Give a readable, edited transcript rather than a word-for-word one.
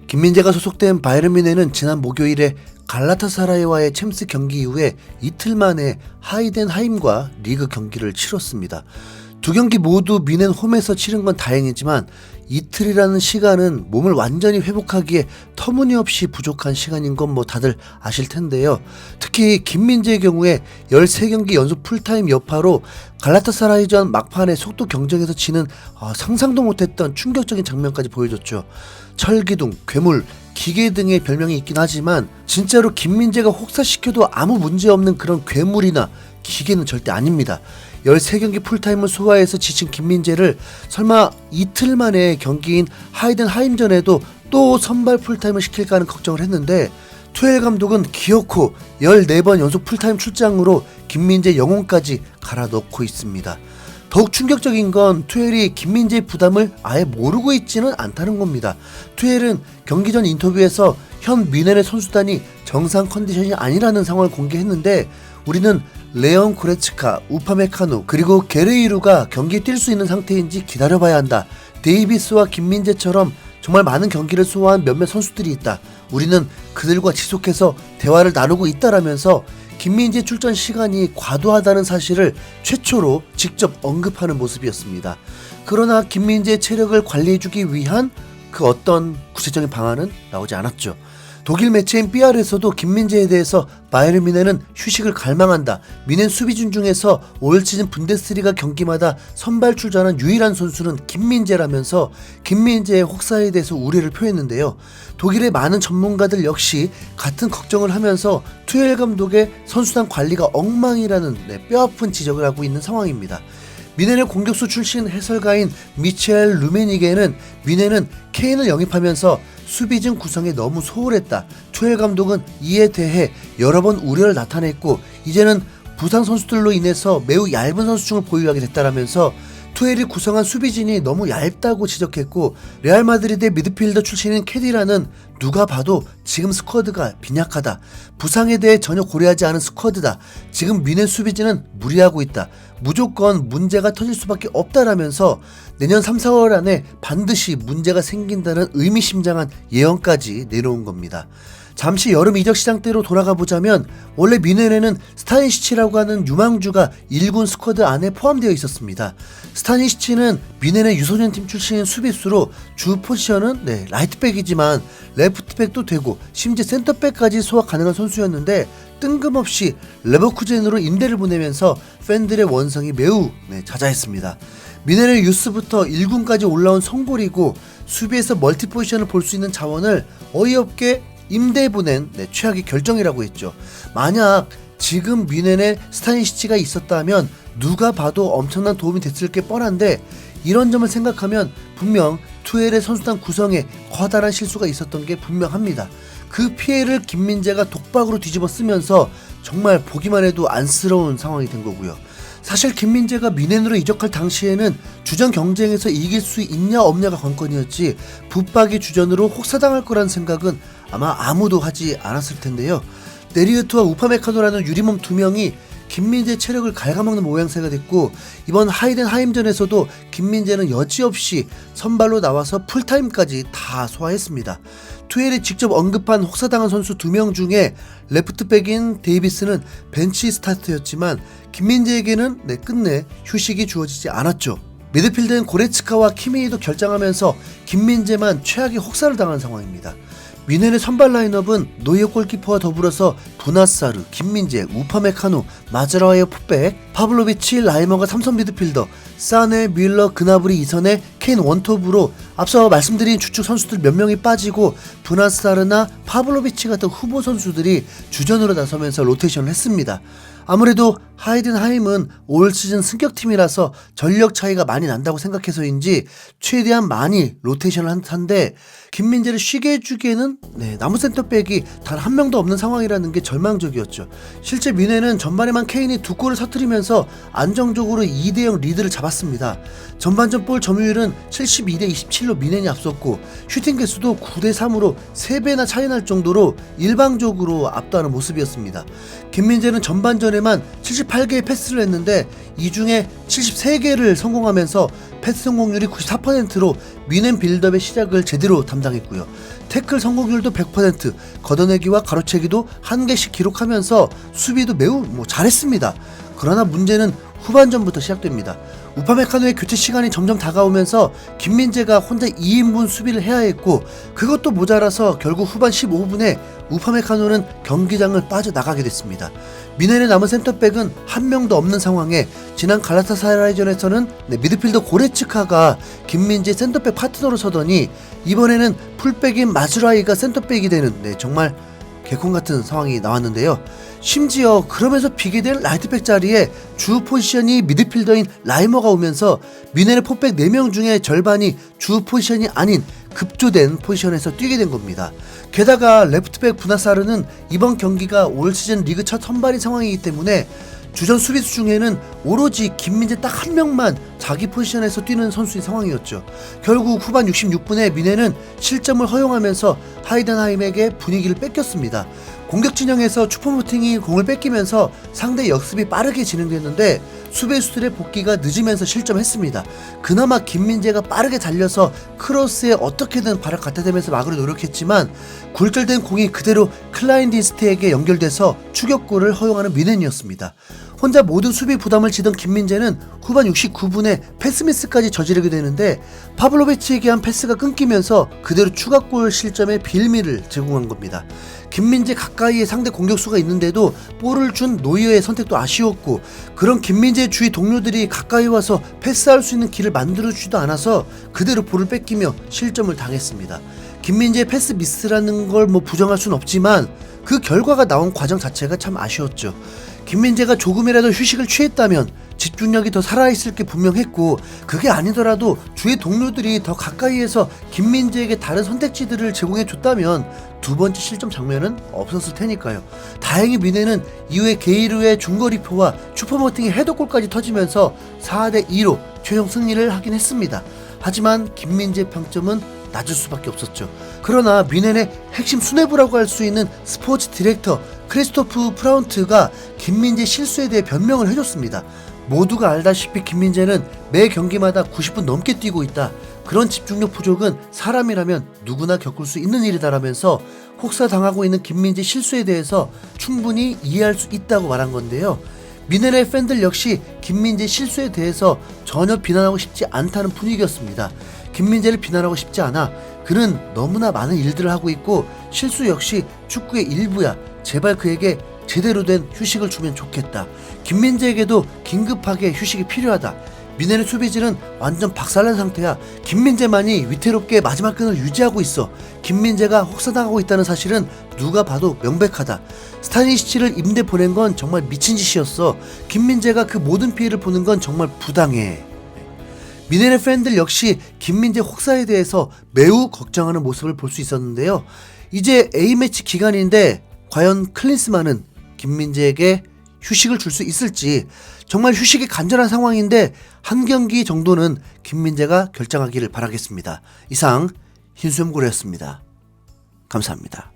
김민재가 소속된 바이에른 뮌헨은 지난 목요일에 갈라타사라이와의 챔스 경기 이후에 이틀 만에 하이덴하임과 리그 경기를 치렀습니다. 두 경기 모두 뮌헨 홈에서 치른 건 다행이지만 이틀이라는 시간은 몸을 완전히 회복하기에 터무니없이 부족한 시간인 건 뭐 다들 아실 텐데요. 특히 김민재의 경우에 13경기 연속 풀타임 여파로 갈라타사라이전 막판에 속도 경쟁에서 지는 상상도 못했던 충격적인 장면까지 보여줬죠. 철기둥, 괴물, 기계 등의 별명이 있긴 하지만 진짜로 김민재가 혹사시켜도 아무 문제 없는 그런 괴물이나 기계는 절대 아닙니다. 13경기 풀타임을 소화해서 지친 김민재를 설마 이틀 만에 경기인 하이덴하임전에도 또 선발 풀타임을 시킬까 하는 걱정을 했는데 투엘 감독은 기어코 14번 연속 풀타임 출장으로 김민재 영혼까지 갈아 넣고 있습니다. 더욱 충격적인 건 투엘이 김민재의 부담을 아예 모르고 있지는 않다는 겁니다. 투엘은 경기 전 인터뷰에서 현 뮌헨의 선수단이 정상 컨디션이 아니라는 상황을 공개했는데 우리는 레온 고레츠카, 우파메카노 그리고 게레이루가 경기에 뛸 수 있는 상태인지 기다려봐야 한다. 데이비스와 김민재처럼 정말 많은 경기를 소화한 몇몇 선수들이 있다. 우리는 그들과 지속해서 대화를 나누고 있다라면서 김민재 출전 시간이 과도하다는 사실을 최초로 직접 언급하는 모습이었습니다. 그러나 김민재의 체력을 관리해주기 위한 그 어떤 구체적인 방안은 나오지 않았죠. 독일 매체인 BR에서도 김민재에 대해서 바이에른 뮌헨은 휴식을 갈망한다. 뮌헨 수비진 중에서 올 시즌 분데스리가 경기마다 선발 출전한 유일한 선수는 김민재라면서 김민재의 혹사에 대해서 우려를 표했는데요. 독일의 많은 전문가들 역시 같은 걱정을 하면서 투엘 감독의 선수단 관리가 엉망이라는 뼈아픈 지적을 하고 있는 상황입니다. 뮌헨의 공격수 출신 해설가인 미첼 루메니게는 뮌헨은 케인을 영입하면서 수비진 구성에 너무 소홀했다. 투엘 감독은 이에 대해 여러 번 우려를 나타냈고 이제는 부상 선수들로 인해서 매우 얇은 선수층을 보유하게 됐다라면서 투엘이 구성한 수비진이 너무 얇다고 지적했고 레알 마드리드의 미드필더 출신인 캐디라는 누가 봐도 지금 스쿼드가 빈약하다. 부상에 대해 전혀 고려하지 않은 스쿼드다. 지금 뮌헨 수비진은 무리하고 있다. 무조건 문제가 터질 수밖에 없다라면서 내년 3, 4월 안에 반드시 문제가 생긴다는 의미심장한 예언까지 내놓은 겁니다. 잠시 여름 이적 시장대로 돌아가 보자면 원래 뮌헨에는 스타니시치라고 하는 유망주가 1군 스쿼드 안에 포함되어 있었습니다. 스타니시치는 뮌헨의 유소년팀 출신인 수비수로 주 포지션은 라이트백이지만 레프트백도 되고 심지어 센터백까지 소화 가능한 선수였는데 뜬금없이 레버쿠젠으로 임대를 보내면서 팬들의 원성이 매우 자자했습니다. 뮌헨의 유스부터 1군까지 올라온 성골이고 수비에서 멀티 포지션을 볼 수 있는 자원을 어이없게 임대에 보낸 최악의 결정이라고 했죠. 만약 지금 뮌헨에 스타니시치가 있었다면 누가 봐도 엄청난 도움이 됐을 게 뻔한데 이런 점을 생각하면 분명 투엘의 선수단 구성에 커다란 실수가 있었던 게 분명합니다. 그 피해를 김민재가 독박으로 뒤집어 쓰면서 정말 보기만 해도 안쓰러운 상황이 된 거고요. 사실 김민재가 뮌헨으로 이적할 당시에는 주전 경쟁에서 이길 수 있냐 없냐가 관건이었지 붙박이 주전으로 혹사당할 거란 생각은 아마 아무도 하지 않았을 텐데요. 네리우트와 우파메카노라는 유리몸 두 명이 김민재의 체력을 갉아먹는 모양새가 됐고 이번 하이덴하임전에서도 김민재는 여지없이 선발로 나와서 풀타임까지 다 소화했습니다. 투엘이 직접 언급한 혹사당한 선수 2명 중에 레프트백인 데이비스는 벤치 스타트였지만 김민재에게는 끝내 휴식이 주어지지 않았죠. 미드필드는 고레츠카와 키미히도 결장하면서 김민재만 최악의 혹사를 당한 상황입니다. 뮌헨의 선발 라인업은 노이어 골키퍼와 더불어서 부나사르, 김민재, 우파메카노, 마즈라와의 풋백, 파블로비치, 라이머가 3선 미드필더, 사네, 뮬러, 그나브리 2선에 케인 원톱으로 앞서 말씀드린 주축 선수들 몇 명이 빠지고 부나사르나 파블로비치 같은 후보 선수들이 주전으로 나서면서 로테이션을 했습니다. 아무래도 하이덴하임은 올 시즌 승격팀이라서 전력 차이가 많이 난다고 생각해서인지 최대한 많이 로테이션을 한데 김민재를 쉬게 해주기에는 남은 센터백이 단 한 명도 없는 상황이라는 게 절망적이었죠. 실제 뮌헨은 전반에만 케인이 2골을 터뜨리면서 안정적으로 2대0 리드를 잡았습니다. 전반전 볼 점유율은 72대 27로 뮌헨이 앞섰고 슈팅 개수도 9대3으로 3배나 차이 날 정도로 일방적으로 압도하는 모습이었습니다. 김민재는 전반전에만 78개의 패스를 했는데 이 중에 73개를 성공하면서 패스 성공률이 94%로 미넨 빌드업의 시작을 제대로 담당했고요. 태클 성공률도 100%, 걷어내기와 가로채기도 1개씩 기록하면서 수비도 매우 잘했습니다. 그러나 문제는 후반전부터 시작됩니다. 우파메카노의 교체 시간이 점점 다가오면서 김민재가 혼자 2인분 수비를 해야 했고, 그것도 모자라서 결국 후반 15분에 우파메카노는 경기장을 빠져나가게 됐습니다. 미넨의 남은 센터백은 한 명도 없는 상황에 지난 갈라타사라이전에서는 미드필더 고레츠카가 김민재 센터백 파트너로 서더니 이번에는 풀백인 마즈라이가 센터백이 되는 정말 개콘같은 상황이 나왔는데요. 심지어 그러면서 비게 된 라이트백 자리에 주 포지션이 미드필더인 라이머가 오면서 미넨의 포백 4명 중에 절반이 주 포지션이 아닌 급조된 포지션에서 뛰게 된 겁니다. 게다가 레프트백 부나사르는 이번 경기가 올 시즌 리그 첫 선발인 상황이기 때문에 주전 수비수 중에는 오로지 김민재 딱 한 명만 자기 포지션에서 뛰는 선수인 상황이었죠. 결국 후반 66분에 미넨은 실점을 허용하면서 하이덴하임에게 분위기를 뺏겼습니다. 공격 진영에서 추포모팅이 공을 뺏기면서 상대 역습이 빠르게 진행됐는데 수비수들의 복귀가 늦으면서 실점했습니다. 그나마 김민재가 빠르게 달려서 크로스에 어떻게든 발을 갖다 대면서 막으려 노력했지만 굴절된 공이 그대로 클라인디스트에게 연결돼서 추격골을 허용하는 미넨이었습니다. 혼자 모든 수비 부담을 지던 김민재는 후반 69분에 패스미스까지 저지르게 되는데 파블로비치에게 한 패스가 끊기면서 그대로 추가골 실점에 빌미를 제공한 겁니다. 김민재 가까이에 상대 공격수가 있는데도 볼을 준 노이어의 선택도 아쉬웠고, 그런 김민재의 주위 동료들이 가까이 와서 패스할 수 있는 길을 만들어주지도 않아서 그대로 볼을 뺏기며 실점을 당했습니다. 김민재의 패스 미스라는 걸 부정할 수는 없지만 그 결과가 나온 과정 자체가 참 아쉬웠죠. 김민재가 조금이라도 휴식을 취했다면 집중력이 더 살아있을 게 분명했고, 그게 아니더라도 주위 동료들이 더 가까이에서 김민재에게 다른 선택지들을 제공해줬다면 두 번째 실점 장면은 없었을 테니까요. 다행히 미넨은 이후에 게이르의 중거리표와 슈퍼모팅의 헤더골까지 터지면서 4대2로 최종 승리를 하긴 했습니다. 하지만 김민재 평점은 낮을 수밖에 없었죠. 그러나 미넨의 핵심 수뇌부라고 할 수 있는 스포츠 디렉터 크리스토프 프라운트가 김민재 실수에 대해 변명을 해줬습니다. 모두가 알다시피 김민재는 매 경기마다 90분 넘게 뛰고 있다. 그런 집중력 부족은 사람이라면 누구나 겪을 수 있는 일이다라면서 혹사당하고 있는 김민재 실수에 대해서 충분히 이해할 수 있다고 말한 건데요. 미넨의 팬들 역시 김민재 실수에 대해서 전혀 비난하고 싶지 않다는 분위기였습니다. 김민재를 비난하고 싶지 않아. 그는 너무나 많은 일들을 하고 있고 실수 역시 축구의 일부야. 제발 그에게 제대로 된 휴식을 주면 좋겠다. 김민재에게도 긴급하게 휴식이 필요하다. 미넨의 수비진은 완전 박살난 상태야. 김민재만이 위태롭게 마지막 끈을 유지하고 있어. 김민재가 혹사당하고 있다는 사실은 누가 봐도 명백하다. 스타니시치를 임대 보낸 건 정말 미친 짓이었어. 김민재가 그 모든 피해를 보는 건 정말 부당해. 미넨의 팬들 역시 김민재 혹사에 대해서 매우 걱정하는 모습을 볼 수 있었는데요. 이제 A매치 기간인데 과연 클린스만은 김민재에게 휴식을 줄 수 있을지, 정말 휴식이 간절한 상황인데 한 경기 정도는 김민재가 결정하기를 바라겠습니다. 이상 흰수염고래였습니다. 감사합니다.